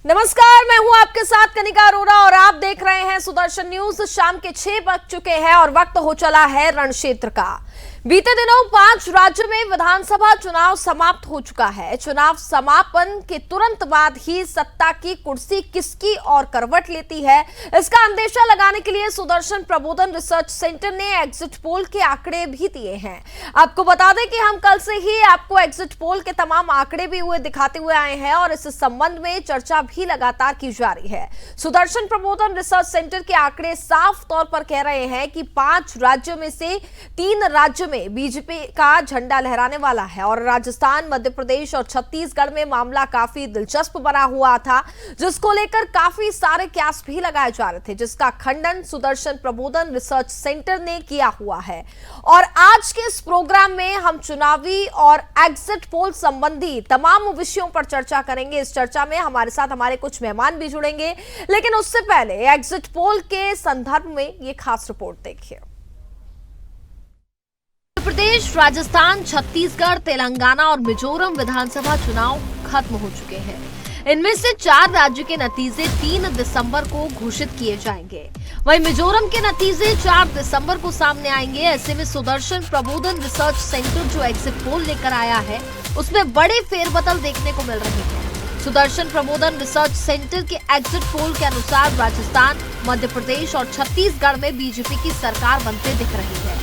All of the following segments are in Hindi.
नमस्कार, मैं हूं आपके साथ कनिका अरोरा और आप देख रहे हैं सुदर्शन न्यूज। शाम के 6 बज चुके हैं और वक्त हो चला है रण क्षेत्र का। बीते दिनों 5 राज्यों में विधानसभा चुनाव समाप्त हो चुका है। चुनाव समापन के तुरंत बाद ही सत्ता की कुर्सी किसकी और करवट लेती है, इसका अंदेशा लगाने के लिए सुदर्शन प्रबोधन रिसर्च सेंटर ने एग्जिट पोल के आंकड़े भी दिए हैं। आपको बता दें कि हम कल से ही आपको एग्जिट पोल के तमाम आंकड़े भी दिखाते हुए आए हैं और इस संबंध में चर्चा भी लगातार की जा रही है। सुदर्शन प्रबोधन रिसर्च सेंटर के आंकड़े साफ तौर पर कह रहे हैं कि 5 राज्यों में से 3 राज्यों में बीजेपी का झंडा लहराने वाला है और राजस्थान, मध्य प्रदेश और छत्तीसगढ़ में मामला काफी दिलचस्प बना हुआ था, जिसको लेकर काफी सारे कयास भी लगाए जा रहे थे, जिसका खंडन सुदर्शन प्रबोधन रिसर्च सेंटर ने किया हुआ है। और आज के इस प्रोग्राम में हम चुनावी और एग्जिट पोल संबंधी तमाम विषयों पर चर्चा करेंगे। इस चर्चा में हमारे साथ हमारे कुछ मेहमान भी जुड़ेंगे, लेकिन उससे पहले एग्जिट पोल के संदर्भ में ये खास रिपोर्ट देखिए। मध्य प्रदेश, राजस्थान, छत्तीसगढ़, तेलंगाना और मिजोरम विधानसभा चुनाव खत्म हो चुके हैं। इनमें से 4 राज्यों के नतीजे 3 दिसंबर को घोषित किए जाएंगे। वहीं मिजोरम के नतीजे 4 दिसंबर को सामने आएंगे। ऐसे में सुदर्शन प्रबोधन रिसर्च सेंटर जो एग्जिट पोल लेकर आया है, उसमें बड़े फेरबदल देखने को मिल रहे हैं। सुदर्शन प्रबोधन रिसर्च सेंटर के एग्जिट पोल के अनुसार राजस्थान, मध्य प्रदेश और छत्तीसगढ़ में बीजेपी की सरकार बनते दिख रही है।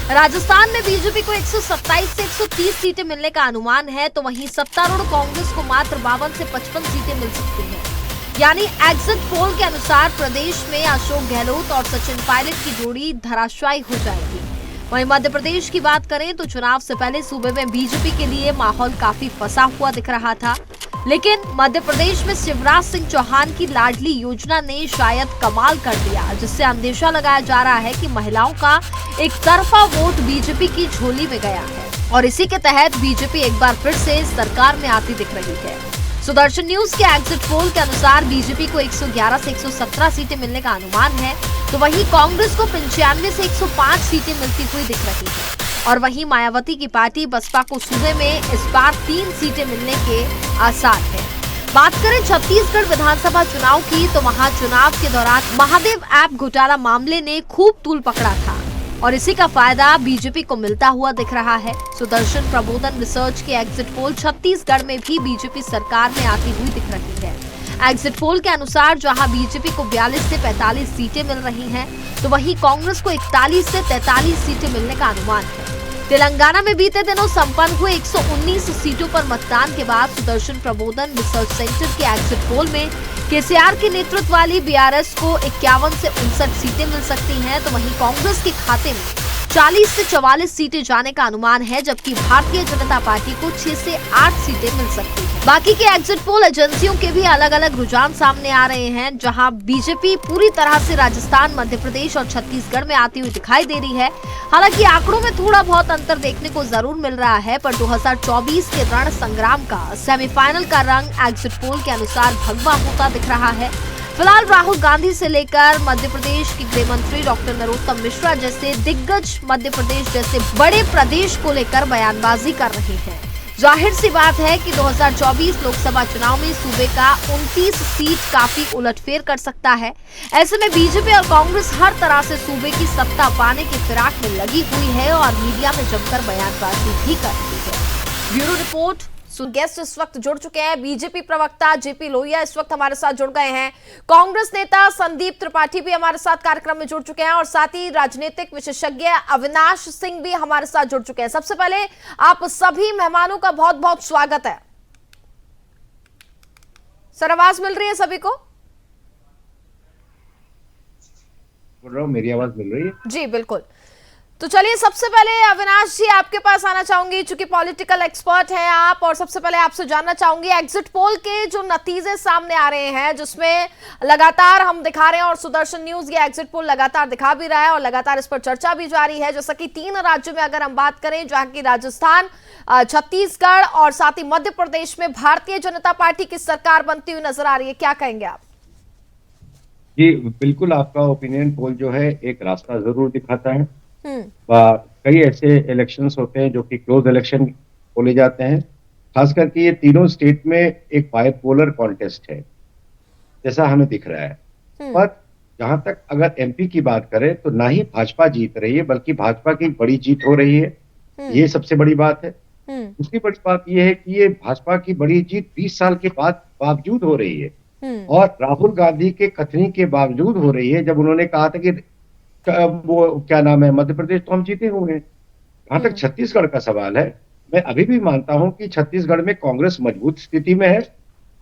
राजस्थान में बीजेपी को 127 से 130 सीटें मिलने का अनुमान है, तो वहीं सत्तारूढ़ कांग्रेस को मात्र 52 से 55 सीटें मिल सकती हैं। यानी एग्जिट पोल के अनुसार प्रदेश में अशोक गहलोत और सचिन पायलट की जोड़ी धराशायी हो जाएगी। वहीं मध्य प्रदेश की बात करें तो चुनाव से पहले सूबे में बीजेपी के लिए माहौल काफी फंसा हुआ दिख रहा था, लेकिन मध्य प्रदेश में शिवराज सिंह चौहान की लाडली योजना ने शायद कमाल कर दिया, जिससे अंदेशा लगाया जा रहा है कि महिलाओं का एक तरफा वोट बीजेपी की झोली में गया है और इसी के तहत बीजेपी एक बार फिर से सरकार में आती दिख रही है। सुदर्शन न्यूज के एग्जिट पोल के अनुसार बीजेपी को 111 से 117 सीटें मिलने का अनुमान है, तो वहीं कांग्रेस को 95 से 105 सीटें मिलती हुई दिख रही है और वहीं मायावती की पार्टी बसपा को सूबे में इस बार 3 सीटें मिलने के आसार हैं। बात करें छत्तीसगढ़ विधानसभा चुनाव की, तो वहां चुनाव के दौरान महादेव ऐप घोटाला मामले ने खूब तूल पकड़ा था और इसी का फायदा बीजेपी को मिलता हुआ दिख रहा है। सुदर्शन प्रबोधन रिसर्च के एग्जिट पोल छत्तीसगढ़ में भी बीजेपी सरकार में आती हुई दिख रही है। एग्जिट पोल के अनुसार जहां बीजेपी को 42 से 45 सीटें मिल रही हैं, तो वहीं कांग्रेस को 41 से 43 सीटें मिलने का अनुमान है। तेलंगाना में बीते दिनों संपन्न हुए 119 सीटों पर मतदान के बाद सुदर्शन प्रबोधन रिसर्च सेंटर के एग्जिट पोल में केसीआर के नेतृत्व वाली बीआरएस को 51 से 59 सीटें मिल सकती हैं, तो वहीं कांग्रेस के खाते में 40 से 44 सीटें जाने का अनुमान है, जबकि भारतीय जनता पार्टी को 6 से 8 सीटें मिल सकती हैं। बाकी के एग्जिट पोल एजेंसियों के भी अलग अलग रुझान सामने आ रहे हैं, जहां बीजेपी पूरी तरह से राजस्थान, मध्य प्रदेश और छत्तीसगढ़ में आती हुई दिखाई दे रही है। हालांकि आंकड़ों में थोड़ा बहुत अंतर देखने को जरूर मिल रहा है, पर 2024 के रण संग्राम का सेमीफाइनल का रंग एग्जिट पोल के अनुसार भगवा होता दिख रहा है। फिलहाल राहुल गांधी से लेकर मध्य प्रदेश के गृह मंत्री डॉक्टर नरोत्तम मिश्रा जैसे दिग्गज मध्य प्रदेश जैसे बड़े प्रदेश को लेकर बयानबाजी कर रहे हैं। जाहिर सी बात है कि 2024 लोकसभा चुनाव में सूबे का 29 सीट काफी उलटफेर कर सकता है। ऐसे में बीजेपी और कांग्रेस हर तरह से सूबे की सत्ता पाने की फिराक में लगी हुई है और मीडिया में जमकर बयानबाजी भी कर रही है। Bureau report. गेस्ट इस वक्त जुड़ चुके हैं। बीजेपी प्रवक्ता जेपी लोहिया इस वक्त हमारे साथ जुड़ गए हैं। कांग्रेस नेता संदीप त्रिपाठी भी हमारे साथ कार्यक्रम में जुड़ चुके हैं और साथ ही राजनीतिक विशेषज्ञ अविनाश सिंह भी हमारे साथ जुड़ चुके हैं। सबसे पहले आप सभी मेहमानों का बहुत बहुत स्वागत है। सर, आवाज मिल रही है सभी को? बोल रहा हूँ, मेरी आवाज मिल रही है? जी बिल्कुल। तो चलिए, सबसे पहले अविनाश जी आपके पास आना चाहूंगी, चूंकि पॉलिटिकल एक्सपर्ट हैं आप, और सबसे पहले आपसे जानना चाहूंगी एग्जिट पोल के जो नतीजे सामने आ रहे हैं, जिसमें लगातार हम दिखा रहे हैं और सुदर्शन न्यूज ये एग्जिट पोल लगातार दिखा भी रहा है और लगातार इस पर चर्चा भी जारी है। जैसा कि 3 राज्यों में अगर हम बात करें, जहां की राजस्थान, छत्तीसगढ़ और साथ ही मध्य प्रदेश में भारतीय जनता पार्टी की सरकार बनती हुई नजर आ रही है, क्या कहेंगे आप? जी बिल्कुल, आपका ओपिनियन पोल जो है एक रास्ता जरूर दिखाता है। कई ऐसे इलेक्शंस होते हैं जो कि क्लोज इलेक्शन बोले जाते हैं, खास करके ये तीनों स्टेट में एक बाइपोलर कॉन्टेस्ट है। जैसा हमें दिख रहा है। पर जहां तक अगर एमपी की बात करें तो ना ही भाजपा जीत रही है, बल्कि भाजपा की बड़ी जीत हो रही है। ये सबसे बड़ी बात है। दूसरी बड़ी बात यह है कि ये भाजपा की बड़ी जीत 20 साल के बाद बावजूद हो रही है, और राहुल गांधी के कथनी के बावजूद हो रही है, जब उन्होंने कहा था कि वो क्या नाम है, मध्य प्रदेश तो हम जीते हुए हैं। जहां तक छत्तीसगढ़ का सवाल है, मैं अभी भी मानता हूं कि छत्तीसगढ़ में कांग्रेस मजबूत स्थिति में है।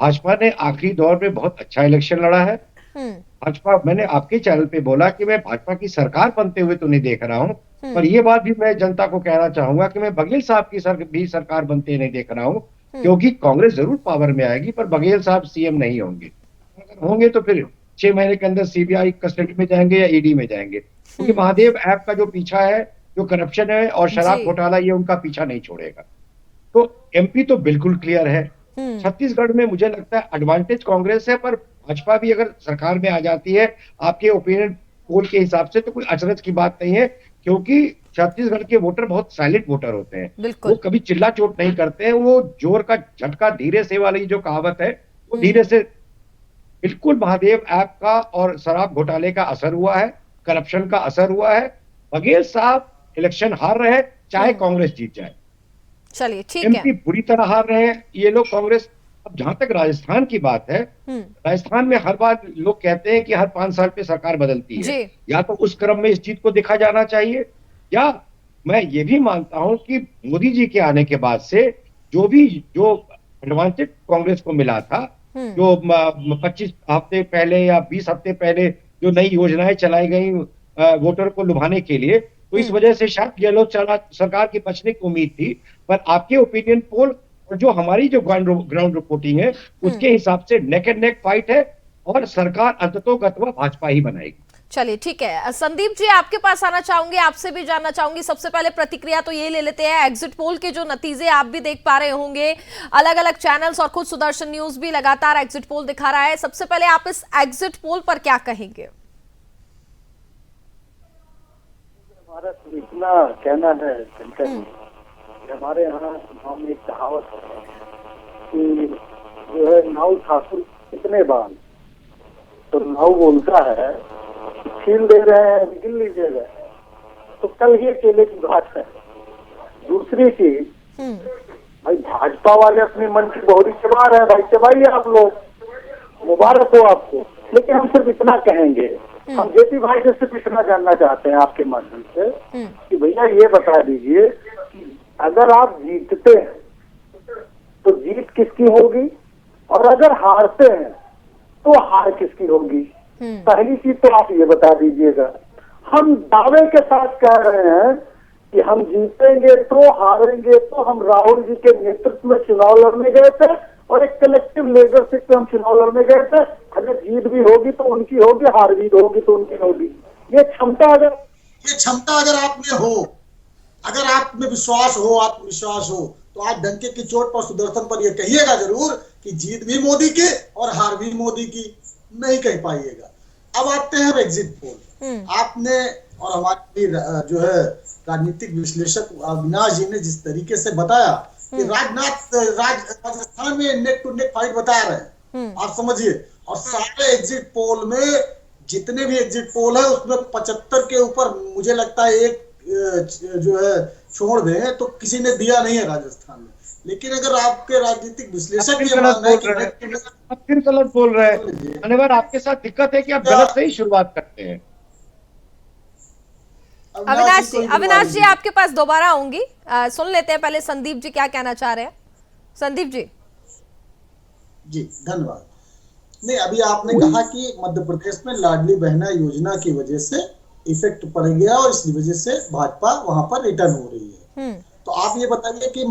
भाजपा ने आखिरी दौर में बहुत अच्छा इलेक्शन लड़ा है। भाजपा, मैंने आपके चैनल पे बोला कि मैं भाजपा की सरकार बनते हुए तो नहीं देख रहा हूं, पर यह बात भी मैं जनता को कहना चाहूंगा कि मैं बघेल साहब की भी सरकार बनते नहीं देख रहा हूं, क्योंकि कांग्रेस जरूर पावर में आएगी पर बघेल साहब सीएम नहीं होंगे। अगर होंगे तो फिर 6 महीने के अंदर सीबीआई कस्टडी में जाएंगे या ईडी में जाएंगे, क्योंकि महादेव ऐप का जो पीछा है, जो करप्शन है और शराब घोटाला, ये उनका पीछा नहीं छोड़ेगा। तो एमपी तो बिल्कुल क्लियर है। छत्तीसगढ़ में मुझे लगता है एडवांटेज कांग्रेस है, पर भाजपा भी अगर सरकार में आ जाती है आपके ओपिनियन पोल के हिसाब से, तो कोई अचरज की बात नहीं है, क्योंकि छत्तीसगढ़ के वोटर बहुत साइलेंट वोटर होते हैं। वो कभी चिल्ला चोट नहीं करते हैं, वो जोर का झटका धीरे से वाली जो कहावत है, वो धीरे से। बिल्कुल महादेव ऐप का और शराब घोटाले का असर हुआ है, करप्शन का असर हुआ है। बघेल साहब इलेक्शन हार रहे हैं, चाहे कांग्रेस जीत जाए। चलिए ठीक एमपी है। बुरी तरह हार रहे हैं ये लोग, कांग्रेस। अब जहां तक राजस्थान की बात है, राजस्थान में हर बार लोग कहते हैं कि हर 5 साल पे सरकार बदलती है। या तो उस क्रम में इस जीत को देखा जाना चाहिए, या मैं ये भी मानता हूं कि मोदी जी के आने के बाद से जो एडवांटेज कांग्रेस को मिला था, जो 25 हफ्ते पहले या 20 हफ्ते पहले जो नई योजनाएं चलाई गई वोटर को लुभाने के लिए, तो इस वजह से शायद गहलोत सरकार की बचने की उम्मीद थी। पर आपके ओपिनियन पोल और जो हमारी जो ग्राउंड रिपोर्टिंग है, उसके हिसाब से नेक एंड नेक फाइट है, और सरकार अंततोगत्वा भाजपा ही बनाएगी। चलिए ठीक है। संदीप जी, आपके पास आना चाहूंगी, आपसे भी जानना चाहूंगी। सबसे पहले प्रतिक्रिया तो ये ले लेते हैं, एग्जिट पोल के जो नतीजे आप भी देख पा रहे होंगे, अलग अलग चैनल्स और खुद सुदर्शन न्यूज भी लगातार एग्जिट पोल दिखा रहा है। सबसे पहले आप इस एग्जिट पोल पर क्या कहेंगे? हमारा तो इतना कहना है हमारे यहाँ गाँव में एक कहावत है कि जो है, नाव ठाकुर कितने बाल, तो नाव बोलता है छील दे रहे हैं, गिन लीजिएगा, तो कल ही केले की बात है। दूसरी चीज, भाई भाजपा वाले अपनी मन की बहुरी चबा रहे हैं, भाई चबाइए आप लोग, मुबारक हो आपको। लेकिन हम सिर्फ इतना कहेंगे, हम जेपी भाई से सिर्फ इतना जानना चाहते हैं आपके माध्यम से कि भैया ये बता दीजिए कि अगर आप जीतते हैं तो जीत किसकी होगी, और अगर हारते हैं तो हार किसकी होगी? पहली चीज तो आप ये बता दीजिएगा। हम दावे के साथ कह रहे हैं कि हम जीतेंगे तो हारेंगे तो। हम राहुल जी के नेतृत्व में चुनाव लड़ने गए थे, और एक कलेक्टिव लीडरशिप में हम चुनाव लड़ने गए थे। अगर जीत भी होगी तो उनकी होगी, हार भी होगी तो उनकी होगी। ये क्षमता अगर आप में हो, अगर आप में विश्वास हो, आत्मविश्वास हो, तो आप डंके की चोट पर, सुदर्शन पर ये कहिएगा जरूर कि जीत भी मोदी की और हार भी मोदी की नहीं कह पाइएगा। अब आते हैं एग्जिट पोल। आपने और हमारी जो है राजनीतिक विश्लेषक अविनाश जी ने जिस तरीके से बताया कि राजस्थान में नेक टू नेक फाइट बता रहे हैं, आप समझिए। और सारे एग्जिट पोल में, जितने भी एग्जिट पोल है, उसमें 75 के ऊपर मुझे लगता है एक जो है छोड़ दें तो किसी ने दिया नहीं है राजस्थान में। लेकिन अगर आपके राजनीतिक विश्लेषक ये मान रहे हैं कि आप फिर गलत बोल रहे हैं, अनिवार्य आपके साथ दिक्कत है कि आप गलत से ही शुरुआत करते हैं। अविनाश जी आपके पास दोबारा आऊंगी, सुन लेते हैं पहले संदीप जी क्या कहना चाह रहे हैं। संदीप जी। जी धन्यवाद। नहीं, अभी आपने कहा कि मध्य प्रदेश में लाडली बहना योजना की वजह से इफेक्ट पड़ गया और इस वजह से भाजपा वहां पर रिटर्न हो रही है। तो आप ये बताइए कि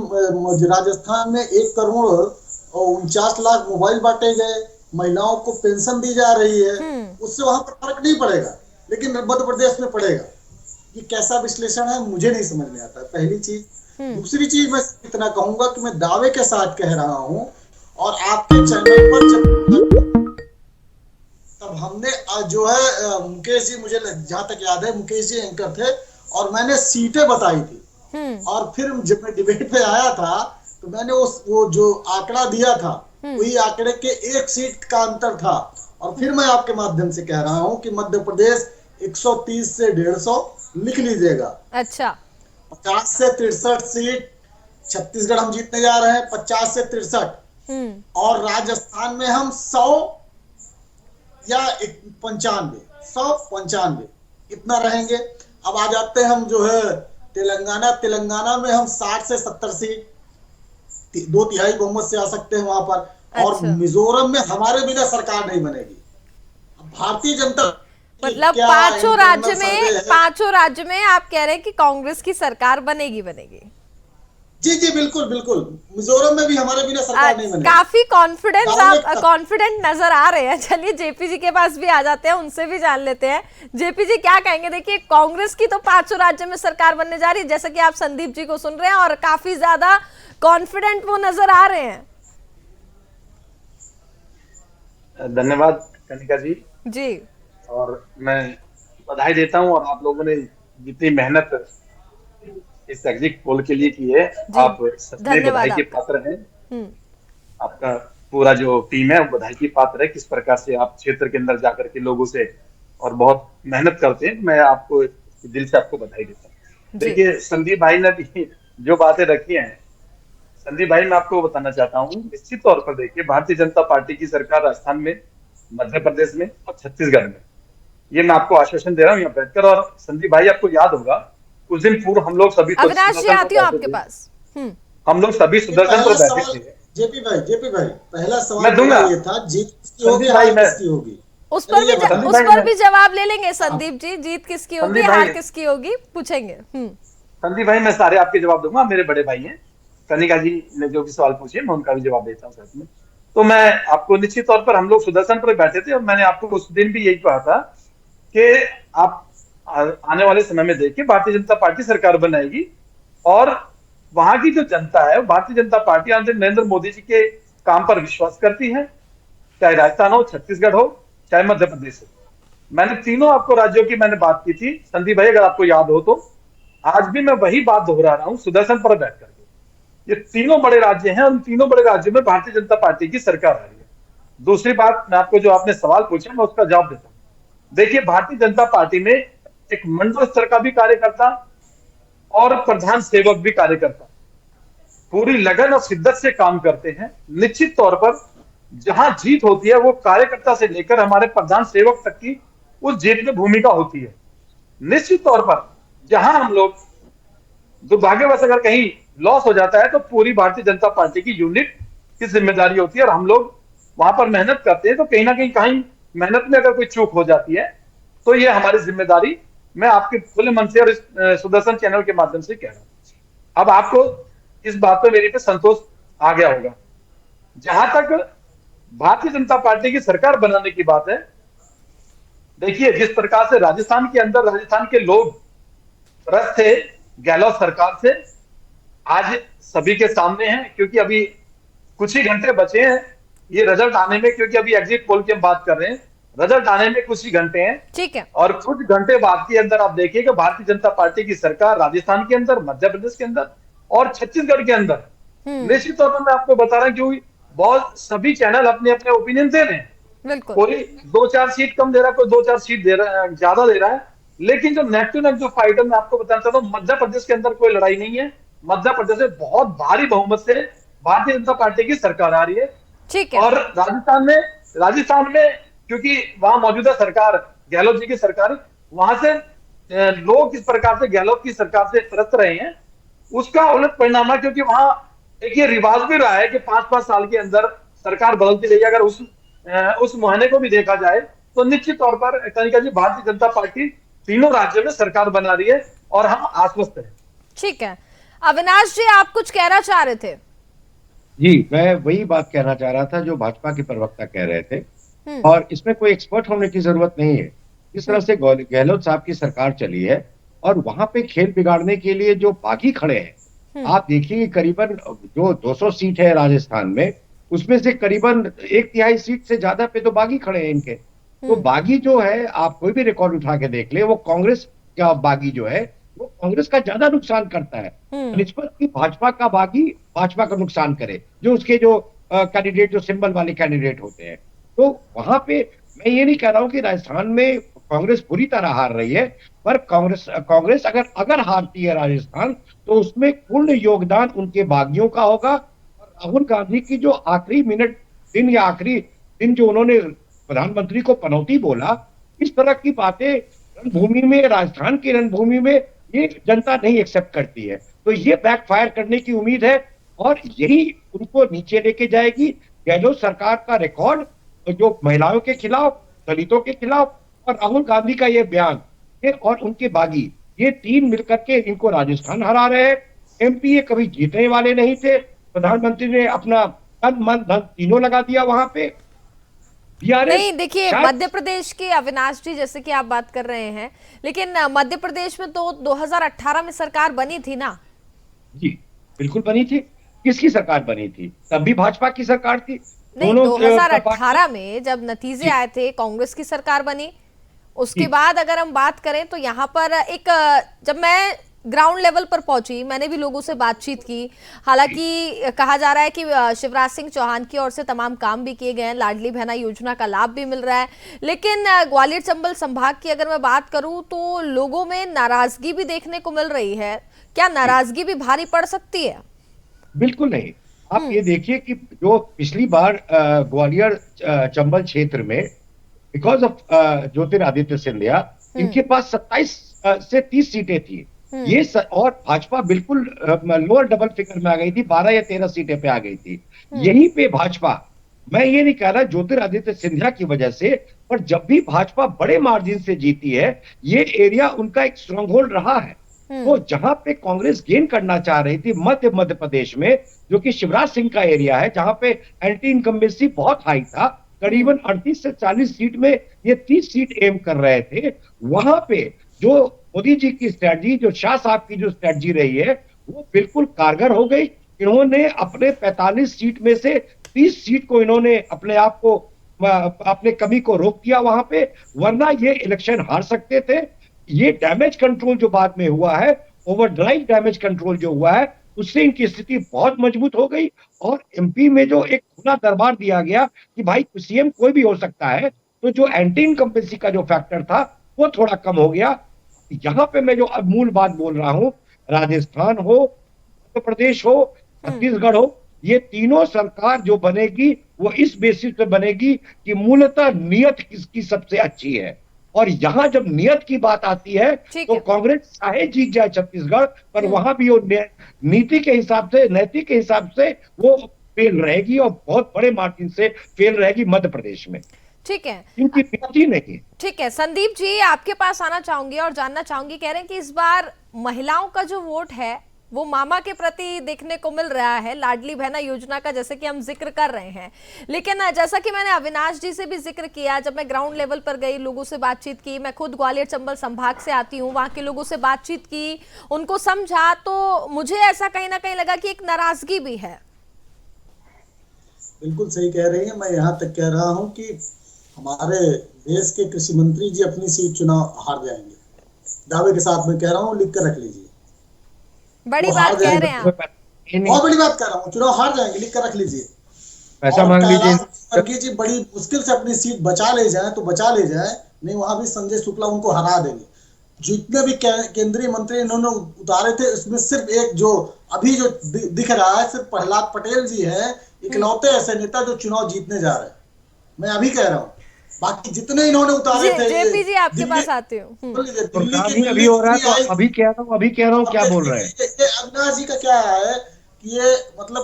राजस्थान में 1,49 लाख मोबाइल बांटे गए, महिलाओं को पेंशन दी जा रही है, उससे वहां पर फर्क नहीं पड़ेगा, लेकिन मध्य प्रदेश में पड़ेगा। ये कैसा विश्लेषण है मुझे नहीं समझ में आता, पहली चीज। दूसरी चीज मैं इतना कहूंगा कि मैं दावे के साथ कह रहा हूं, और आपके चैनल पर जब तब हमने जो है मुकेश जी, मुझे जहां तक याद है मुकेश जी एंकर थे, और मैंने सीटें बताई थी। और फिर जब मैं डिबेट पे आया था तो मैंने वो जो आंकड़ा दिया था, वही आंकड़े के 1 सीट का अंतर था, और फिर मैं आपके माध्यम से कह रहा हूं कि मध्य प्रदेश 130 से 150 लिख लीजिएगा। अच्छा। 50 से 63 सीट छत्तीसगढ़ हम जीतने जा रहे हैं, 50 से 63। और राजस्थान में हम 100 या 95 इतना रहेंगे। अब आ जाते हैं हम जो है तेलंगाना में हम 60 से 70 सीट 2/3 बहुमत से आ सकते हैं वहां पर। और अच्छा। मिजोरम में हमारे बिना सरकार नहीं बनेगी। भारतीय जनता मतलब क्या पांचों राज्य इंटरनल सर्वे में, है? पांचों राज्य में आप कह रहे हैं कि कांग्रेस की सरकार बनेगी। जी जी बिल्कुल बिल्कुल, मिजोरम में भी हमारे बिना सरकार नहीं बनेगी। काफी कॉन्फिडेंस, आप डायरेक्ट कॉन्फिडेंट नजर आ रहे हैं। चलिए जेपी जी के पास भी आ जाते हैं, उनसे भी जान लेते हैं। जेपी जी क्या कहेंगे? देखिए, कांग्रेस की तो पांचों राज्य में सरकार बनने जा रही है, जैसा कि आप संदीप जी को सुन रहे हैं, और काफी ज्यादा कॉन्फिडेंट वो नजर आ रहे हैं। धन्यवाद कनिका जी। और मैं बधाई देता हूं। और आप लोगों ने जितनी मेहनत इस एग्जिट पोल के लिए की है, आप सच में धन्यवाद बधाई के आपका। पात्र हैं। आपका पूरा जो टीम है वो बधाई की पात्र है। किस प्रकार से आप क्षेत्र के अंदर जाकर के लोगों से और बहुत मेहनत करते हैं, मैं आपको दिल से आपको बधाई देता हूँ। देखिए, संदीप भाई ने भी जो बातें रखी हैं, संदीप भाई मैं आपको बताना चाहता हूँ, निश्चित तौर पर देखिए, भारतीय जनता पार्टी की सरकार राजस्थान में, मध्य प्रदेश में और छत्तीसगढ़ में, ये मैं आपको आश्वासन दे रहा हूँ यहाँ बैठकर। और संदीप भाई आपको याद होगा, कुछ दिन पूर्व हम लोग सभी अविनाश जी, आती हूँ आपके पास। हम लोग सभी सुदर्शन पर बैठे थे। जेपी भाई पहला मैं सवाल दूंगा। ये था, जीत किसकी होगी, संदीप भाई, हार किसकी होगी? उस पर भी जवाब ले लेंगे संदीप जी। जीत किसकी होगी, संदीप भाई, हार किसकी होगी, पूछेंगे। संदीप भाई, मैं सारे आपके जवाब दूंगा, मेरे बड़े भाई हैं। कनिका जी ने जो भी सवाल पूछे मैं उनका भी जवाब देता हूँ साथ में। तो मैं आपको निश्चित तौर पर, हम लोग सुदर्शन पर बैठे थे और मैंने आपको उस दिन भी यही कहा था कि आप आने वाले समय में देखिए भारतीय जनता पार्टी सरकार बनाएगी। और वहां की जो जनता है, भारतीय जनता पार्टी आदरणीय नरेंद्र मोदी जी के काम पर विश्वास करती है, चाहे राजस्थान हो, छत्तीसगढ़ हो, चाहे मध्य प्रदेश हो। मैंने तीनों आपको राज्यों की मैंने बात की थी संदीप भाई, अगर आपको याद हो तो। आज भी मैं वही बात दोहरा रहा हूं सुदर्शन पर बैठ करके। ये तीनों बड़े राज्य हैं, उन तीनों बड़े राज्यों में भारतीय जनता पार्टी की सरकार आ रही है। दूसरी बात, मैं आपको जो आपने सवाल पूछा मैं उसका जवाब देता हूं। देखिए, भारतीय जनता पार्टी में एक मंडल स्तर का भी कार्यकर्ता और प्रधान सेवक भी कार्यकर्ता पूरी लगन और शिद्दत से काम करते हैं। निश्चित तौर पर जहां जीत होती है वो कार्यकर्ता से लेकर हमारे प्रधान सेवक तक की उस जीत में भूमिका होती है। निश्चित तौर पर जहां हम लोग दुर्भाग्यवश अगर कहीं लॉस हो जाता है तो पूरी भारतीय जनता पार्टी की यूनिट की जिम्मेदारी होती है और हम लोग वहां पर मेहनत करते हैं। तो कहीं ना कहीं मेहनत में अगर कोई चूक हो जाती है तो ये हमारी जिम्मेदारी, मैं आपके खुले मन से और इस सुदर्शन चैनल के माध्यम से कह रहा हूं। अब आपको इस बात पे मेरे पे संतोष आ गया होगा। जहां तक भारतीय जनता पार्टी की सरकार बनाने की बात है, देखिए जिस प्रकार से राजस्थान के अंदर राजस्थान के लोग त्रस्त थे गहलोत सरकार से, आज सभी के सामने है, क्योंकि अभी कुछ ही घंटे बचे हैं ये रिजल्ट आने में, क्योंकि अभी एग्जिट पोल की हम बात कर रहे हैं, रिजल्ट आने में कुछ ही घंटे हैं। ठीक है। और कुछ घंटे बाद के अंदर आप देखिए कि भारतीय जनता पार्टी की सरकार राजस्थान के अंदर, मध्य प्रदेश के अंदर और छत्तीसगढ़ के अंदर, निश्चित तौर पर मैं आपको बता रहा हूं, क्योंकि बहुत सभी चैनल अपने अपने ओपिनियन दे रहे हैं। बिल्कुल। कोई 2-4 सीट कम दे रहा है, कोई 2-4 सीट दे रहा है, ज्यादा दे रहा है। लेकिन जो नेक टू नेक जो फाइट है, मैं आपको बताना चाहता हूँ, मध्य प्रदेश के अंदर कोई लड़ाई नहीं है। मध्य प्रदेश में बहुत भारी बहुमत से भारतीय जनता पार्टी की सरकार आ रही है। ठीक है। और राजस्थान में क्योंकि वहां मौजूदा सरकार गहलोत जी की सरकार, वहां से लोग किस प्रकार से गहलोत की सरकार से त्रस्त रहे हैं, उसका उलट परिणाम है। क्योंकि वहां एक ये रिवाज भी रहा है कि 5-5 साल के अंदर सरकार बदलती रही है। अगर उस मुहाने को भी देखा जाए तो निश्चित तौर पर कनिका जी, भारतीय जनता पार्टी तीनों राज्यों में सरकार बना रही है और हम आश्वस्त हैं। ठीक है। अविनाश जी, आप कुछ कहना चाह रहे थे? जी, मैं वही बात कहना चाह रहा था जो भाजपा के प्रवक्ता कह रहे थे। और इसमें कोई एक्सपर्ट होने की जरूरत नहीं है। जिस तरह से गहलोत साहब की सरकार चली है और वहां पे खेल बिगाड़ने के लिए जो बागी खड़े हैं, आप देखिए करीबन जो 200 सीट है राजस्थान में, उसमें से करीबन 1/3 सीट से ज्यादा पे तो बागी खड़े हैं इनके। तो बागी जो है, आप कोई भी रिकॉर्ड उठा के देख ले, वो कांग्रेस का बागी जो है वो कांग्रेस का ज्यादा नुकसान करता है निस्बत की भाजपा का बागी भाजपा का नुकसान करे, जो उसके जो कैंडिडेट, जो सिंबल वाले कैंडिडेट होते हैं। तो वहां पे मैं ये नहीं कह रहा हूं कि राजस्थान में कांग्रेस बुरी तरह हार रही है, पर कांग्रेस अगर अगर हारती है राजस्थान, तो उसमें पूर्ण योगदान उनके बागियों का होगा। और राहुल गांधी की जो आखिरी मिनट दिन या आखिरी दिन जो उन्होंने प्रधानमंत्री को पनौती बोला, इस तरह की बातें रणभूमि में, राजस्थान की रणभूमि में ये जनता नहीं एक्सेप्ट करती है। तो ये बैकफायर करने की उम्मीद है और यही उनको नीचे लेके जाएगी। गहलोत सरकार का रिकॉर्ड जो महिलाओं के खिलाफ, दलितों के खिलाफ और राहुल गांधी का ये बयान, ये और उनके बागी, ये तीन मिलकर के इनको राजस्थान हरा रहे हैं। एमपी ये कभी जीतने वाले नहीं थे। प्रधानमंत्री ने अपना तन मन धन तीनों लगा दिया वहां पे। नहीं, देखिए मध्य प्रदेश के अविनाश जी, जैसे कि आप बात कर रहे हैं, लेकिन मध्य प्रदेश में तो 2018 में सरकार बनी थी ना? जी बिल्कुल बनी थी। किसकी सरकार बनी थी? तब भी भाजपा की सरकार थी। नहीं, 2018 में जब नतीजे आए थे कांग्रेस की सरकार बनी। उसके बाद अगर हम बात करें तो यहाँ पर एक, जब मैं ग्राउंड लेवल पर पहुंची, मैंने भी लोगों से बातचीत की। हालांकि कहा जा रहा है कि शिवराज सिंह चौहान की ओर से तमाम काम भी किए गए हैं, लाडली बहना योजना का लाभ भी मिल रहा है, लेकिन ग्वालियर चंबल संभाग की अगर मैं बात करूं तो लोगों में नाराजगी भी देखने को मिल रही है। क्या नाराजगी भी भारी पड़ सकती है? बिल्कुल नहीं। आप ये देखिए कि जो पिछली बार ग्वालियर चंबल क्षेत्र में बिकॉज ऑफ ज्योतिरादित्य सिंधिया, इनके पास 27 से 30 सीटें थी। और भाजपा बिल्कुल लोअर डबल फिगर में आ गई थी, 12 या 13 सीटें पे आ गई थी। यहीं पे भाजपा, मैं ये नहीं कह रहा ज्योतिरादित्य सिंधिया की वजह से, पर जब भी भाजपा बड़े मार्जिन से जीती है, ये एरिया उनका एक स्ट्रॉन्ग होल्ड रहा है। तो जहां पे कांग्रेस गेन करना चाह रही थी मध्य प्रदेश में, जो कि शिवराज सिंह का एरिया है, जहां पे एंटी इनकम्बेंसी बहुत हाई था, करीबन 38 से 40 सीट में ये 30 सीट एम कर रहे थे। वहां पे जो मोदी जी की स्ट्रेटजी, जो शाह साहब की जो स्ट्रेटजी रही है, वो बिल्कुल कारगर हो गई। इन्होंने अपने 45 सीट में से 30 सीट को इन्होंने अपने आप को, अपने कमी को रोक दिया वहां पे, वरना ये इलेक्शन हार सकते थे। ये डैमेज कंट्रोल जो बाद में हुआ है, ओवरड्राइव डैमेज कंट्रोल जो हुआ है, उससे इनकी स्थिति बहुत मजबूत हो गई। और एमपी में जो एक खुला दरबार दिया गया कि भाई सीएम कोई भी हो सकता है, तो जो एंटी इनकम्बेंसी का जो फैक्टर था वो थोड़ा कम हो गया। यहाँ पे मैं जो अब मूल बात बोल रहा हूं, राजस्थान हो, मध्य प्रदेश हो, छत्तीसगढ़ हो, ये तीनों सरकार जो बनेगी वो इस बेसिस पे बनेगी कि मूलतः नियत किसकी सबसे अच्छी है। और यहां जब नियत की बात आती है तो कांग्रेस चाहे जीत जाए छत्तीसगढ़, पर वहां भी वो नीति के हिसाब से, नैतिक के हिसाब से वो फेल रहेगी और बहुत बड़े मार्जिन से फेल रहेगी मध्य प्रदेश में। ठीक है, इनकी नीति नहीं। ठीक है, संदीप जी आपके पास आना चाहूंगी और जानना चाहूंगी, कह रहे हैं कि इस बार महिलाओं का जो वोट है वो मामा के प्रति देखने को मिल रहा है, लाडली बहना योजना का जैसे कि हम जिक्र कर रहे हैं। लेकिन जैसा कि मैंने अविनाश जी से भी जिक्र किया, जब मैं ग्राउंड लेवल पर गई, लोगों से बातचीत की, मैं खुद ग्वालियर चंबल संभाग से आती हूँ, वहां के लोगों से बातचीत की, उनको समझा, तो मुझे ऐसा कहीं ना कहीं लगा कि एक नाराजगी भी है। बिल्कुल सही कह रही है। मैं यहाँ तक कह रहा हूँ कि हमारे देश के कृषि मंत्री जी अपनी सीट चुनाव हार जाएंगे, दावे के साथ मैं कह रहा हूँ, लिख कर रख लीजिए। बड़ी बात कह रहे हैं आप। बहुत बड़ी बात कह रहा हूँ, चुनाव हार जाएंगे, लिख कर रख लीजिए। पैसा मांग लीजिए। वर्गीय जी बड़ी मुश्किल से अपनी सीट बचा ले जाए तो बचा ले जाए, नहीं वहां भी संजय शुक्ला उनको हरा देंगे। जितने भी केंद्रीय मंत्री इन्होंने उतारे थे, उसमें सिर्फ एक जो अभी जो दिख रहा है, सिर्फ प्रहलाद पटेल जी है, इकलौते ऐसे नेता जो चुनाव जीतने जा रहे हैं। मैं अभी कह रहा हूँ, बाकी जितने इन्होंने उतारे थे। जेपी जी आपके पास आते हो। अभी हो रहा है, तो अभी कह रहा हूँ क्या बोल रहे हैं। अविनाश जी का क्या है कि ये मतलब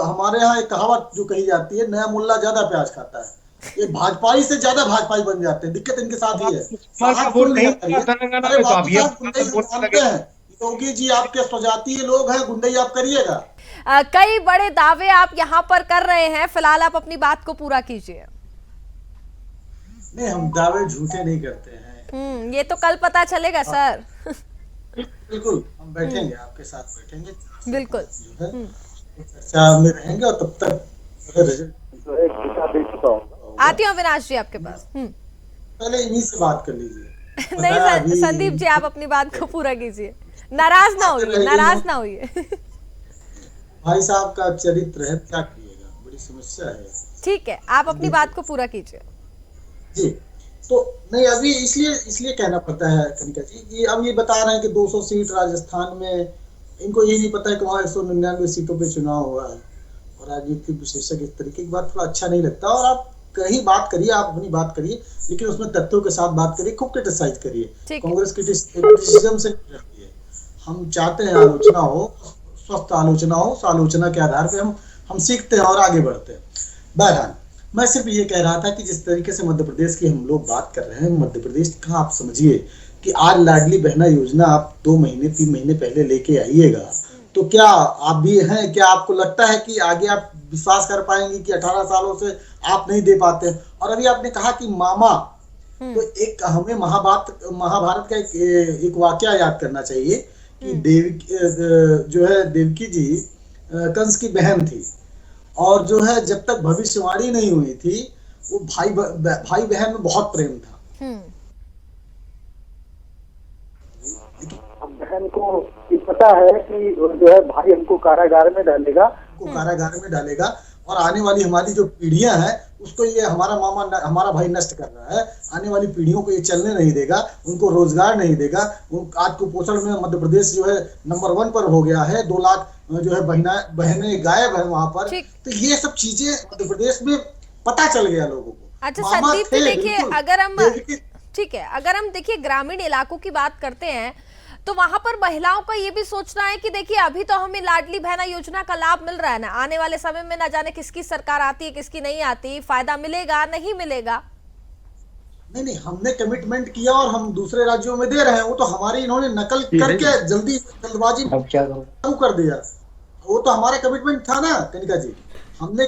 हमारे यहाँ एक कहावत जो कही जाती है, नया मुल्ला ज्यादा प्याज खाता है। ये भाजपाई से ज्यादा भाजपाई बन जाते हैं, दिक्कत इनके साथ ही है। योगी जी आपके स्वजातीय लोग हैं, गुंडई आप करिएगा। कई बड़े दावे आप यहाँ पर कर रहे हैं, फिलहाल आप अपनी बात को पूरा कीजिए। नहीं, हम दावे झूठे नहीं करते हैं। ये तो कल पता चलेगा सर। बिल्कुल, हम बैठेंगे आपके साथ, बैठेंगे बिल्कुल, चर्चा में रहेंगे और तब तक आती हूँ अविनाश जी आपके पास। पहले इन्हीं से बात कर लीजिए। नहीं संदीप जी आप अपनी बात को पूरा कीजिए, नाराज ना होइए, नाराज ना होइए। भाई साहब का चरित्र है, क्या करिएगा, बड़ी समस्या है। ठीक है, आप अपनी बात को पूरा कीजिए। जी। तो नहीं, अभी इसलिए इसलिए कहना पड़ता है कनिका जी कि अब ये बता रहे हैं कि 200 सीट राजस्थान में, इनको ये नहीं पता है कि वहाँ 199 सीटों पे चुनाव हुआ है। और राजनीतिक विशेषज्ञ इस तरीके की बात थोड़ा अच्छा नहीं लगता। और आप कहीं बात करिए, आप अपनी बात करिए, लेकिन उसमें तथ्यों के साथ बात करिए, खूब क्रिटिसाइज करिए। ठीक। कांग्रेस क्रिटिसिज्म से नहीं रहती है। हम चाहते हैं आलोचना हो, स्वस्थ आलोचना हो, उस आलोचना के आधार पे हम सीखते हैं और आगे बढ़ते हैं। बहरहाल, मैं सिर्फ ये कह रहा था कि जिस तरीके से मध्य प्रदेश की हम लोग बात कर रहे हैं, मध्य प्रदेश का आप समझिए कि आज लाडली बहना योजना आप 2 महीने 3 महीने पहले लेके आइएगा, तो क्या आप भी हैं, क्या आपको लगता है कि आगे आप विश्वास कर पाएंगे कि 18 सालों से आप नहीं दे पाते? और अभी आपने कहा कि मामा, तो एक हमें महाभारत का एक वाकया याद करना चाहिए कि जो है देवकी जी कंस की बहन थी, और जो है जब तक भविष्यवाणी नहीं हुई थी, वो भाई बहन में बहुत प्रेम था। अब बहन को ये पता है कि जो है भाई हमको कारागार में डालेगा, और आने वाली हमारी जो पीढ़ियां हैं उसको ये हमारा भाई नष्ट कर रहा है। आने वाली पीढ़ियों को ये चलने नहीं देगा, उनको रोजगार नहीं देगा। आज कुपोषण में मध्य प्रदेश जो है नंबर 1 पर हो गया है। 2 लाख जो है बहनें गायब है वहां पर। तो ये सब चीजें मध्य प्रदेश में पता चल गया लोगों को। अच्छा संदीप जी, देखिए अगर हम ठीक है, अगर हम देखिए ग्रामीण इलाकों की बात करते हैं तो वहां पर महिलाओं का ये भी सोचना है कि देखिए अभी तो हमें लाडली बहना योजना का लाभ मिल रहा है ना, आने वाले समय में ना जाने किसकी सरकार आती है किसकी नहीं आती, फायदा मिलेगा नहीं मिलेगा। नहीं, हमने कमिटमेंट किया और हम दूसरे राज्यों में दे रहे हैं। वो तो हमारी इन्होंने नकल करके जल्दबाजी लागू कर दिया। वो तो हमारा कमिटमेंट था ना कनिका जी। हमने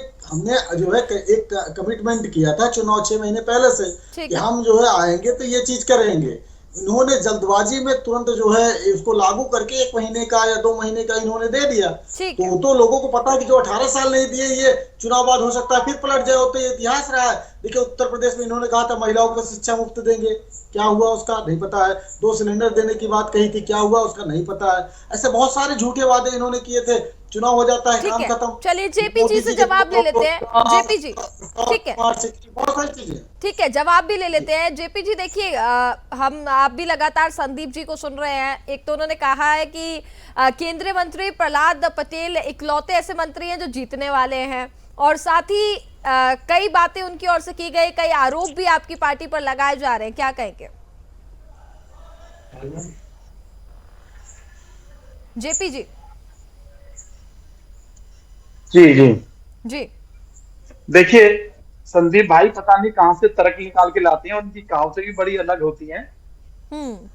जो है एक कमिटमेंट किया था चुनाव 6 महीने पहले से कि हम जो है आएंगे तो ये चीज करेंगे। इन्होंने जल्दबाजी में तुरंत जो है इसको लागू करके 1 महीने का या 2 महीने का इन्होंने दे दिया। तो लोगों को पता है कि जो 18 साल नहीं दिए ये चुनाव बाद हो सकता है फिर पलट जाए। तो ये इतिहास रहा है। देखिए उत्तर प्रदेश में इन्होंने कहा था महिलाओं को शिक्षा मुफ्त देंगे, क्या हुआ उसका नहीं पता है। 2 सिलेंडर देने की बात कही थी, क्या हुआ उसका नहीं पता है। ऐसे बहुत सारे झूठे वादे इन्होंने किए थे, चुनाव हो जाता है काम खत्म। चलिए जेपी जी से जवाब ले लेते हैं। जेपी जी ठीक है, बहुत सारी चीजें ठीक है, जवाब भी ले लेते हैं। जेपी जी देखिए, आप भी लगातार संदीप जी को सुन रहे हैं। एक तो उन्होंने कहा है कि केंद्रीय मंत्री प्रहलाद पटेल इकलौते ऐसे मंत्री हैं जो जीतने वाले हैं, और साथ ही कई बातें उनकी ओर से की गई, कई आरोप भी आपकी पार्टी पर लगाए जा रहे हैं, क्या कहेंगे जेपी जी? जी देखिए संदीप भाई पता नहीं कहां से तर्क निकाल के लाते हैं, उनकी कहावतें भी बड़ी अलग होती हैं।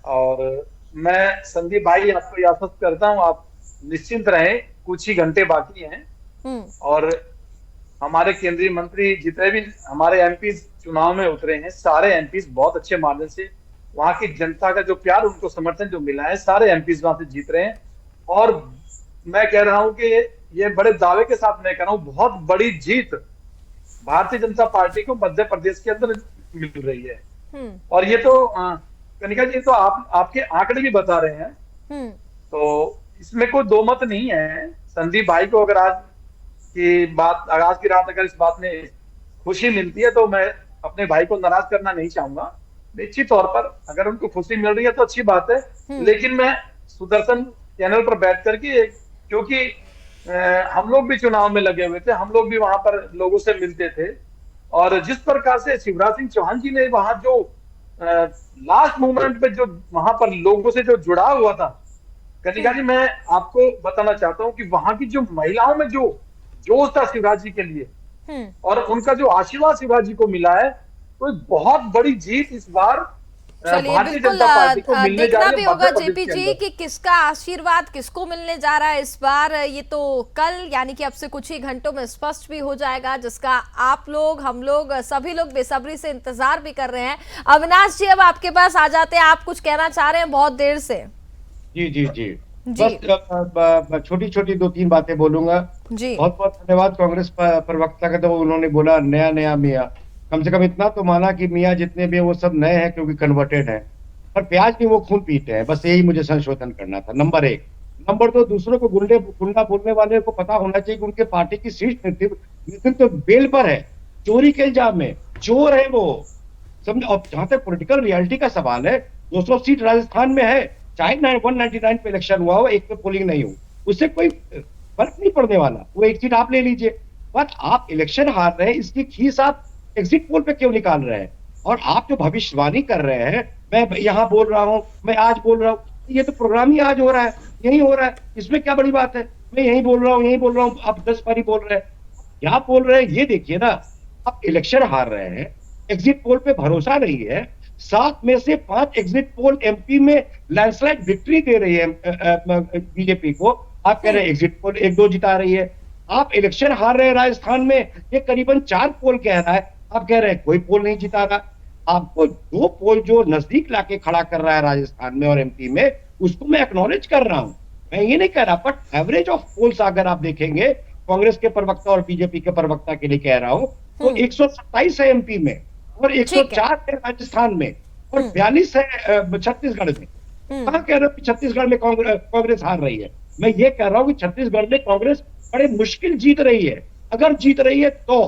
और मैं संदीप भाई आपको आश्वस्त करता हूं, आप निश्चिंत रहें, कुछ ही घंटे बाकी हैं और हमारे केंद्रीय मंत्री जितने भी हमारे एमपी चुनाव में उतरे हैं, सारे एमपी बहुत अच्छे मार्जिन से, वहां की जनता का जो प्यार, उनको समर्थन जो मिला है, सारे एमपी वहां से जीत रहे हैं। और मैं कह रहा हूं कि ये बड़े दावे के साथ मैं कह रहा हूं, बहुत बड़ी जीत भारतीय जनता पार्टी को मध्य प्रदेश के अंदर मिल रही है। और ये तो कनिका जी तो आपके आंकड़े भी बता रहे हैं, तो इसमें कोई दो मत नहीं है। संदीप भाई को अगर आज की रात अगर इस बात में खुशी मिलती है तो मैं अपने भाई को नाराज करना नहीं चाहूंगा। निश्चित तौर पर अगर उनको खुशी मिल रही है तो अच्छी बात है, लेकिन मैं सुदर्शन चैनल पर बैठ करके, क्योंकि हम लोग भी चुनाव में लगे हुए थे, हम लोग भी वहां पर लोगों से मिलते थे, और जिस प्रकार से शिवराज सिंह चौहान जी ने वहां जो लास्ट मोमेंट पे जो वहां पर लोगों से जो जुड़ा हुआ था, कनिका जी मैं आपको बताना चाहता हूं कि वहां की जो महिलाओं में जो जोश था शिवराज जी के लिए और उनका जो आशीर्वाद शिवराज जी को मिला है, तो बहुत बड़ी जीत इस बार चलिए बिल्कुल देखना भी होगा जेपी जी कि किसका आशीर्वाद किसको मिलने जा रहा है इस बार। ये तो कल यानी कि अब से कुछ ही घंटों में स्पष्ट भी हो जाएगा, जिसका आप लोग, हम लोग, सभी लोग बेसब्री से इंतजार भी कर रहे हैं। अविनाश जी अब आपके पास आ जाते हैं, आप कुछ कहना चाह रहे हैं बहुत देर से। जी बस छोटी छोटी 2-3 बातें बोलूंगा जी। बहुत बहुत धन्यवाद कांग्रेस प्रवक्ता का, तो उन्होंने बोला नया मियाँ, कम से कम इतना तो माना कि मियाँ जितने भी वो सब नए हैं क्योंकि कन्वर्टेड हैं, पर प्याज भी वो खून पीते हैं। बस यही मुझे संशोधन करना था, नंबर 1। नंबर 2, दूसरों को गुंडा बोलने वाले को पता होना चाहिए कि उनके पार्टी की शीर्ष नेतृत्व तो बेल पर है, चोरी के इल्जाम में चोर है वो। समझ। और जहां तक पॉलिटिकल रियलिटी का सवाल है, 200 सीट राजस्थान में है, चाहे 199 पे इलेक्शन हुआ हो, एक पे पोलिंग नहीं हो, उससे कोई फर्क नहीं पड़ने वाला, वो एक सीट आप ले लीजिए। बट आप इलेक्शन हार रहे हैं, इसकी खीस आप एग्जिट पोल पे क्यों निकाल रहे हैं? और आप जो भविष्यवाणी कर रहे हैं, मैं यहाँ बोल रहा हूँ, मैं आज बोल रहा हूँ, ये तो प्रोग्राम ही आज हो रहा है, यही हो रहा है, इसमें क्या बड़ी बात है? मैं यही बोल रहा हूँ, यही बोल रहा हूँ, आप 10 बारी बोल रहे हैं, क्या बोल रहे हैं ये देखिए ना। आप इलेक्शन हार रहे हैं, एग्जिट पोल पे भरोसा नहीं है, 7 में से 5 एग्जिट पोल एमपी में लैंडस्लाइड विक्ट्री दे रही है बीजेपी को, आप कह रहे हैं एग्जिट पोल 1-2 जिता रही है। आप इलेक्शन हार रहे हैं राजस्थान में, ये करीबन 4 पोल कह रहा है, आप कह रहे हैं कोई पोल नहीं जितागा। आपको 2 पोल जो नजदीक लाके खड़ा कर रहा है राजस्थान में और एमपी में, उसको मैं एक्नॉलेज कर रहा हूं, मैं ये नहीं कह रहा, बट एवरेज ऑफ पोल्स अगर आप देखेंगे, कांग्रेस के प्रवक्ता और बीजेपी के प्रवक्ता के लिए कह रहा हूं, तो 127 है एमपी में और 104 है राजस्थान में और 42 है छत्तीसगढ़ में। कहां कह रहे हो कि छत्तीसगढ़ में कांग्रेस हार रही है? मैं ये कह रहा हूं कि छत्तीसगढ़ में कांग्रेस बड़े मुश्किल जीत रही है, अगर जीत रही है तो।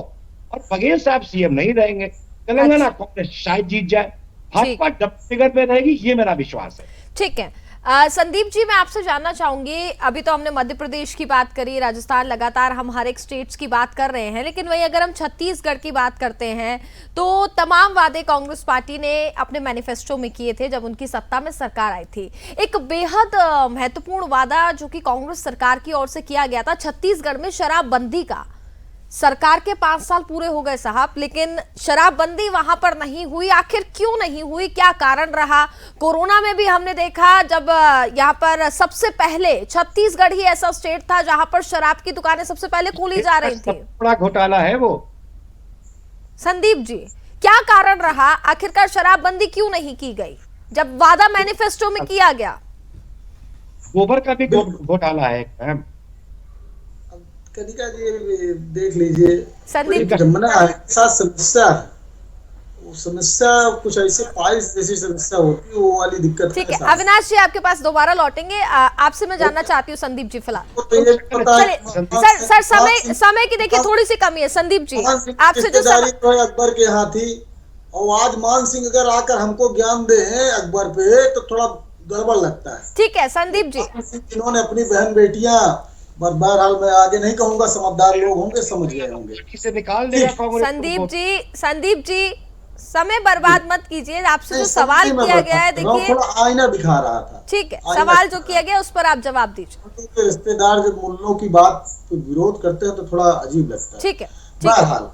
और बघेल साहब सीएम नहीं रहेंगे, तेलंगाना कांग्रेस शायद जीत जाए, भाजपा डबल फिगर में रहेगी, ये मेरा विश्वास है। ठीक है। संदीप जी, मैं आपसे जानना चाहूंगी, अभी तो हमने मध्य प्रदेश की बात करी, राजस्थान, लगातार हम हर एक स्टेट्स की बात कर रहे हैं, लेकिन वही अगर हम छत्तीसगढ़ की बात करते हैं तो तमाम वादे कांग्रेस पार्टी ने अपने मैनिफेस्टो में किए थे जब उनकी सत्ता में सरकार आई थी। एक बेहद महत्वपूर्ण वादा जो कि कांग्रेस सरकार की ओर से किया गया था, छत्तीसगढ़ में शराबबंदी का। सरकार के 5 साल पूरे हो गए साहब, लेकिन शराबबंदी वहां पर नहीं हुई। आखिर क्यों नहीं हुई, क्या कारण रहा? कोरोना में भी हमने देखा, जब यहाँ पर सबसे पहले छत्तीसगढ़ ही ऐसा स्टेट था जहां पर शराब की दुकानें सबसे पहले खोली जा रही थी। बड़ा घोटाला है वो। संदीप जी, क्या कारण रहा? आखिरकार शराबबंदी क्यों नहीं की गई जब वादा मैनिफेस्टो में किया गया? गोबर का भी घोटाला है मैम। कनिका जी देख लीजिए, संदीप समस्या वो समस्या कुछ ऐसे पाइल्स जैसी समस्या होती है, वो वाली दिक्कत। ठीक है, अविनाश जी आपके पास दोबारा लौटेंगे, आपसे मैं जानना चाहती हूँ संदीप जी फिलहाल। सर समय की देखिए थोड़ी सी कमी है। संदीप जी आपसे जो अकबर के यहाँ थी, और आज मान सिंह अगर आकर हमको ज्ञान दे अकबर पे तो थोड़ा गड़बड़ लगता है। ठीक है संदीप जी, इन्होंने अपनी बहन बेटियां, बहरहाल मैं आगे नहीं कहूंगा, समझदार लोग होंगे, समझ गए होंगे, इसे निकाल देगा कांग्रेस। संदीप जी समय बर्बाद मत कीजिए। आपसे जो सवाल किया गया है, देखिए थोड़ा आईना दिखा रहा था। ठीक है, सवाल जो किया गया उस पर आप जवाब दीजिए। रिश्तेदार जब मूल्यों की बात विरोध करते हैं तो थोड़ा अजीब लगता है। ठीक है, बहरहाल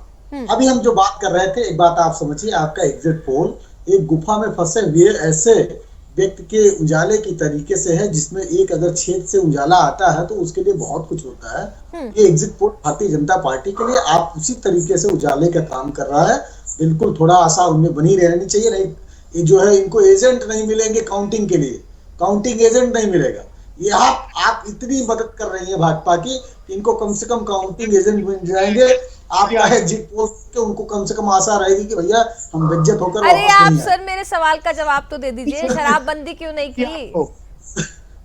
अभी हम जो बात कर रहे थे, एक बात आप समझिए, आपका एग्जिट पोल एक गुफा में फंसे हुए ऐसे व्यक्ति के उजाले की तरीके से है, जिसमें एक अगर छेद से उजाला आता है तो उसके लिए बहुत कुछ होता है। ये exit poll Bharatiya Janata party के लिए आप उसी तरीके से उजाले का काम कर रहा है। बिल्कुल थोड़ा आशा उनमें बनी रहनी चाहिए। नहीं, ये जो है इनको एजेंट नहीं मिलेंगे काउंटिंग के लिए, काउंटिंग एजेंट नहीं मिलेगा। ये आप इतनी मदद कर रही है भाजपा की, इनको कम से कम काउंटिंग एजेंट मिल जाएंगे। आपका एग्जिट पोल के उनको कम से कम आशा रहेगी कि भैया हम बेइज्जत होकर। अरे आप सर मेरे सवाल का जवाब तो दे दीजिए, शराबबंदी क्यों नहीं की?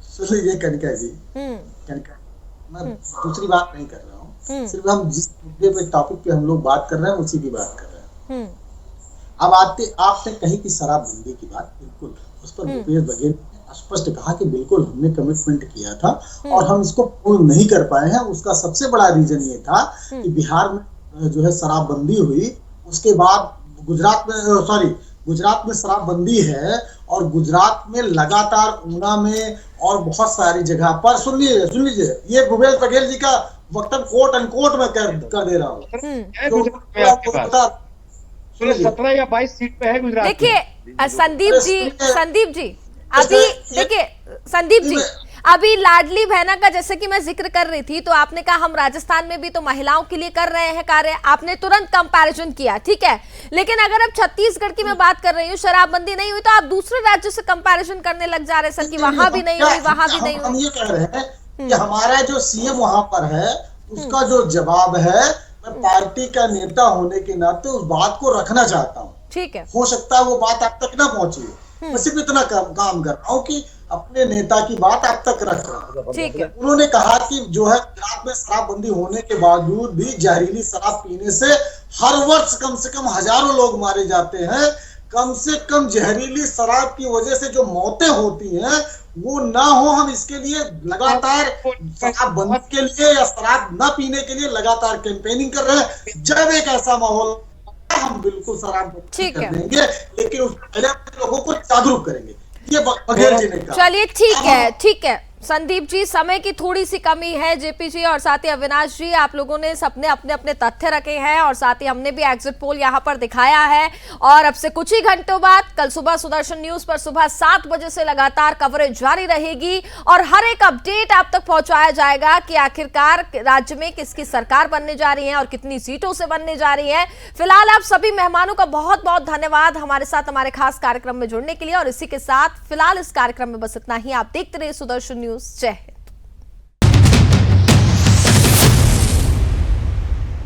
सुन लीजिए कनिका जी, कनिका मैं दूसरी बात नहीं कर रहा हूँ, सिर्फ हम जिस मुद्दे पे टॉपिक पे हम लोग बात कर रहे हैं उसी की बात कर रहे हैं। अब आपने कही कि शराबबंदी की बात, बिल्कुल उस पर भूपेश बघेल स्पष्ट कहा कि बिल्कुल हमने कमिटमेंट किया था और हम इसको पूर्ण नहीं कर पाए हैं। उसका सबसे बड़ा रीजन ये था कि बिहार में जो है शराबबंदी हुई, उसके बाद गुजरात में शराबबंदी है, और गुजरात में लगातार ऊना में और बहुत सारी जगह पर सुन लीजिए ये भूपेश बघेल जी का वक्तव्य कोट अनकोट में कर दे रहा हूँ। 17 या 22 सीट पे है गुजरात। देखिए संदीप जी अभी देखिए संदीप जी, अभी लाडली बहना का जैसे कि मैं जिक्र कर रही थी, तो आपने कहा हम राजस्थान में भी तो महिलाओं के लिए कर रहे हैं कार्य, आपने तुरंत कंपैरिजन किया, ठीक है। लेकिन अगर अब छत्तीसगढ़ की मैं बात कर रही हूँ, शराबबंदी नहीं हुई, तो आप दूसरे राज्यों से कंपैरिजन करने लग जा रहे सर कि वहां भी नहीं हुई, वहां भी नहीं हुई। हम ये कह रहे हैं कि हमारा जो सीएम वहां पर है उसका जो जवाब है, मैं पार्टी का नेता होने के नाते उस बात को रखना चाहता हूँ। ठीक है, हो सकता है वो बात आप तक ना पहुंची है, मैं सिर्फ इतना काम कर रहा हूँ कि अपने नेता की बात आप तक रख रहा हूँ। ठीक है। उन्होंने कहा कि जो है गुजरात में शराबबंदी होने के बावजूद भी जहरीली शराब पीने से हर वर्ष कम से कम हजारों लोग मारे जाते हैं। कम से कम जहरीली शराब की वजह से जो मौतें होती हैं वो ना हो। हम इसके लिए लगातार शराब बंद के लिए या शराब न पीने के लिए लगातार कैंपेनिंग कर रहे हैं। जब एक ऐसा माहौल हम बिल्कुल शराब बंद कर देंगे, लेकिन उस पहले लोगों को जागरूक करेंगे। ये बघेल जी ने कहा। चलिए ठीक है संदीप जी, समय की थोड़ी सी कमी है। जेपी जी और साथ ही अविनाश जी, आप लोगों ने सबने अपने अपने तथ्य रखे हैं और साथ ही हमने भी एग्जिट पोल यहां पर दिखाया है। और अब से कुछ ही घंटों बाद कल सुबह सुदर्शन न्यूज पर सुबह 7 बजे से लगातार कवरेज जारी रहेगी और हर एक अपडेट आप तक पहुंचाया जाएगा कि आखिरकार राज्य में किसकी सरकार बनने जा रही है और कितनी सीटों से बनने जा रही है। फिलहाल आप सभी मेहमानों का बहुत बहुत धन्यवाद हमारे साथ हमारे खास कार्यक्रम में जुड़ने के लिए। और इसी के साथ फिलहाल इस कार्यक्रम में बस इतना ही। आप देखते रहिए सुदर्शन न्यूज। जय हिंद।